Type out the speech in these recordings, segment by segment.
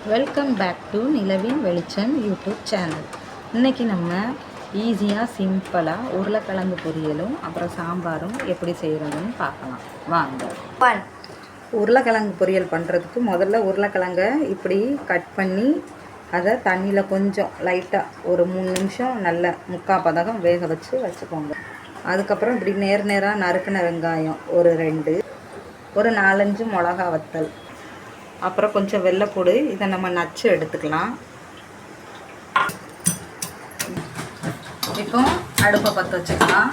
Welcome back to நிலவின் வெளிச்சம் YouTube channel. இன்றைக்கி நம்ம ஈஸியாக சிம்பிளாக உருளைக்கிழங்கு பொரியலும் அப்புறம் சாம்பாரும் எப்படி செய்கிறதுன்னு பார்க்கலாம் வாங்க. உருளைக்கிழங்கு பொரியல் பண்ணுறதுக்கு முதல்ல உருளைக்கிழங்கை இப்படி கட் பண்ணி அதை தண்ணியில் கொஞ்சம் லைட்டாக ஒரு 3 நிமிஷம் நல்ல முக்கால் பதகம் வேக வச்சுக்கோங்க. அதுக்கப்புறம் இப்படி நேராக நறுக்கின வெங்காயம் ஒரு 2, ஒரு 4-5 மிளகா வத்தல், அப்புறம் கொஞ்சம் வெள்ளைப்பூடு. இதை நம்ம நச்சு எடுத்துக்கலாம். இப்போ அடுப்பை பற்ற வச்சுக்கலாம்.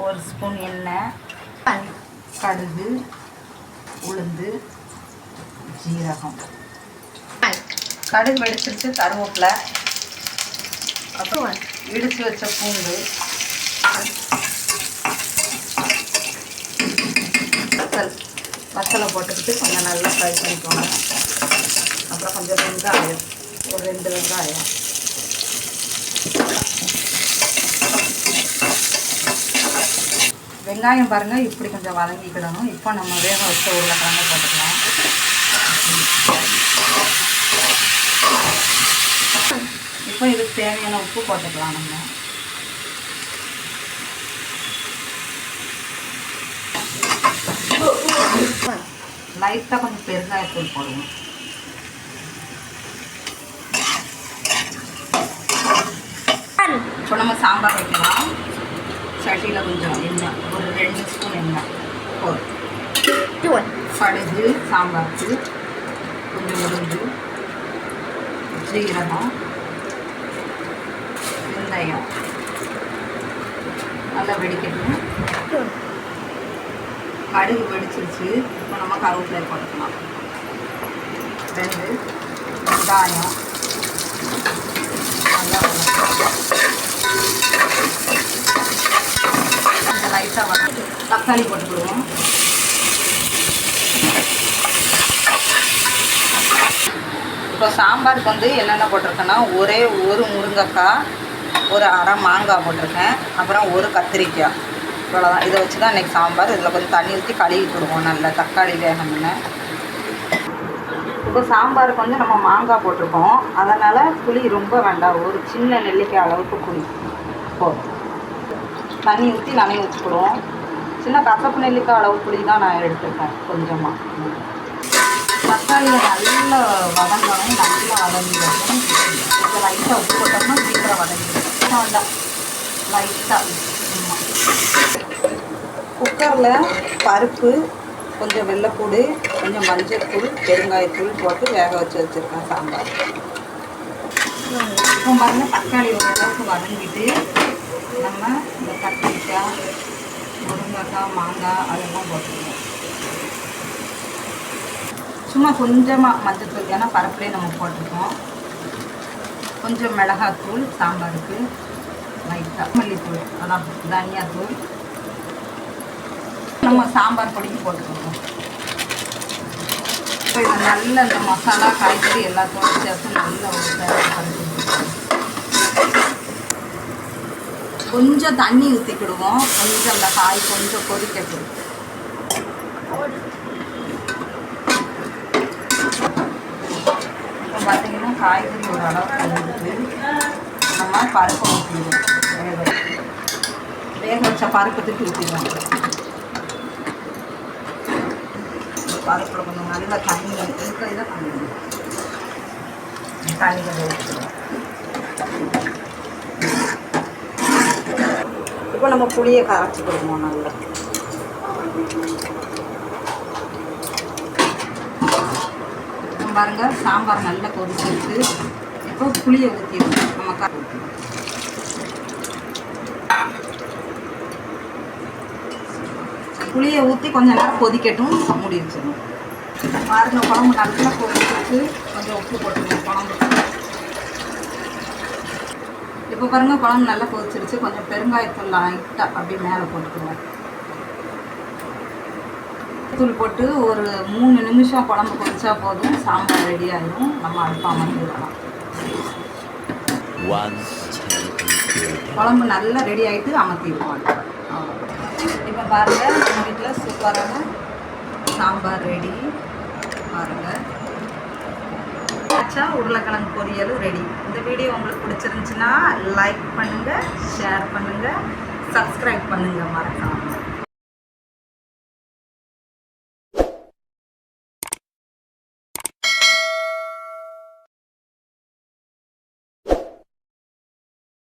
1 ஸ்பூன் எண்ணெய், கடுகு, உளுந்து, ஜீரகம், கடுகு வெடிச்சிருச்சு, கருவேப்பிலை, அப்புறம் இடித்து வச்ச பூண்டு, மசாலா போட்டுக்கிட்டு கொஞ்சம் நல்லா ஃப்ரை பண்ணிக்கோங்க. அப்புறம் கொஞ்சம் வெங்காயம், ஒரு 2 வெங்காயம், வெங்காயம் பாருங்கள் இப்படி கொஞ்சம் வதங்கிக்கிடணும். இப்போ நம்ம வேக வச்ச உருளைக்கிழங்கு போட்டுக்கலாம். இப்போ இதுக்கு தேவையான உப்பு போட்டுக்கலாம். நம்ம லைட்டாக கொஞ்சம் பெருங்காயத்தூள் போடுவோம். இப்போ நம்ம சாம்பார் வைக்கலாம். சட்டியில் கொஞ்சம் எண்ணெய், ஒரு 2 ஸ்பூன் எண்ணெய் போதும். கடுகு, சாம்பாருக்கு கொஞ்சம் உளுந்து, ஜீரகம், வெந்தயம் நல்லா வெடிக்கணும். கடுகு வெடிச்சிருச்சு. இப்போ நம்ம கருவேப்பிலை போட்டுக்கலாம். 2 வெங்காயம் நல்லா கொஞ்சம் லைட்டாக வதக்கி தக்காளி போட்டுக்கிடுவோம். இப்போ சாம்பாருக்கு வந்து என்னென்ன போட்டிருக்கேன்னா, ஒரே ஒரு முருங்கைக்காய், ஒரு அரை மாங்காய் போட்டிருக்கேன், அப்புறம் ஒரு கத்திரிக்காய். இவ்வளோதான். இதை வச்சு தான் இன்றைக்கி சாம்பார். இதில் கொஞ்சம் தண்ணி ஊற்றி கழுவி கொடுவோம் நல்லா, தக்காளி வேகணும்னு. இப்போ சாம்பாருக்கு வந்து நம்ம மாங்காய் போட்டிருக்கோம், அதனால் புளி ரொம்ப வேண்டாம். ஒரு சின்ன நெல்லிக்காய் அளவுக்கு புளி போதும். தண்ணி ஊற்றி நனைய வச்சுக்கிடுவோம். சின்ன கசப்பு நெல்லிக்காய் அளவு புளி தான் நான் எடுத்துருக்கேன் கொஞ்சமாக. தக்காளியை நல்லா வதங்கணும், நல்லா வதங்கிடும். கொஞ்சம் லைட்டாக உப்பு போட்டோம்னா சீக்கிரம் வதங்கிடும். வேண்டாம், லைட்டாக. குக்கரில் பருப்பு, கொஞ்சம் வெள்ளைப்பூடு, கொஞ்சம் மஞ்சள்தூள், பெருங்காயத்தூள் போட்டு வேக வச்சுருக்கேன் சாம்பார். இப்போ பாருங்கள், தக்காளி ஓரளவுக்கு வதங்கிட்டு நம்ம இந்த கத்திரிக்காய், முருங்கைக்காய், மாங்காய் அதெல்லாம் போட்டுருவோம். சும்மா கொஞ்சமாக மஞ்சள்தூள், ஏன்னா பருப்புலேயே நம்ம போட்டிருக்கோம். கொஞ்சம் மிளகாத்தூள் சாம்பாருக்கு, லைட்டாக மல்லித்தூள், அதான் தனியாத்தூள், நம்ம சாம்பார் பொடிக்கு போட்டுக்கோங்க. இப்போ இதை நல்ல இந்த மசாலா காய்கறி எல்லாத்தோட சேர்த்து நல்ல ஒரு பருப்பு. கொஞ்சம் தண்ணி ஊற்றிக்கிடுவோம். கொஞ்சம் அந்த காய் கொஞ்சம் கொதிக்கட்டும். இப்போ பார்த்தீங்கன்னா காய்கறி ஒரு அளவுக்கு வந்துட்டு நம்ம பருப்பை ஊற்றிடுவோம். வேக வச்ச பருப்பு தூக்கி ஊற்றிடுவோம். பருப்பில் கொஞ்சம் நல்லா தண்ணி இருக்கிறத பண்ணிடுவோம். தண்ணி கொஞ்சம் ஊற்றிடுவோம். இப்போ நம்ம புளியை கரைச்சி கொடுப்போம் நல்லா. பாருங்க, சாம்பார் நல்லா கொதிச்சிருக்கு. இப்போ புளியை ஊற்றிடுவோம். நம்ம புளியை ஊற்றி கொஞ்சம் நேரம் கொதிக்கட்டும், மூடி வச்சிடணும். பாருங்க, குழம்பு நல்லா கொதிச்சிருக்கு. கொஞ்சம் உப்பு போட்டுருவோம் குழம்பு. இப்போ பாருங்கள், குழம்பு நல்லா கொதிச்சிருச்சு. கொஞ்சம் பெருங்காயத்தூள் லைட்டாக அப்படியே மேலே போட்டுக்குவோம். தூள் போட்டு ஒரு 3 நிமிஷம் குழம்பு கொதிச்சா போதும், சாம்பார் ரெடி ஆகிடும். நம்ம அடுப்பா மாற்றிடலாம். குழம்பு நல்லா ரெடி ஆகிட்டு அமர்த்திடுவோம் அடுப்பை. இப்போ பாருங்கள், நம்ம வீட்டில் சூப்பரான சாம்பார் ரெடி பாருங்கள். ஆச்சா உருளைக்கிழங்கு பொரியலும் ரெடி. இந்த வீடியோ உங்களுக்கு பிடிச்சிருந்துச்சுன்னா லைக் பண்ணுங்கள், ஷேர் பண்ணுங்கள், சப்ஸ்கிரைப் பண்ணுங்கள் மறக்காம.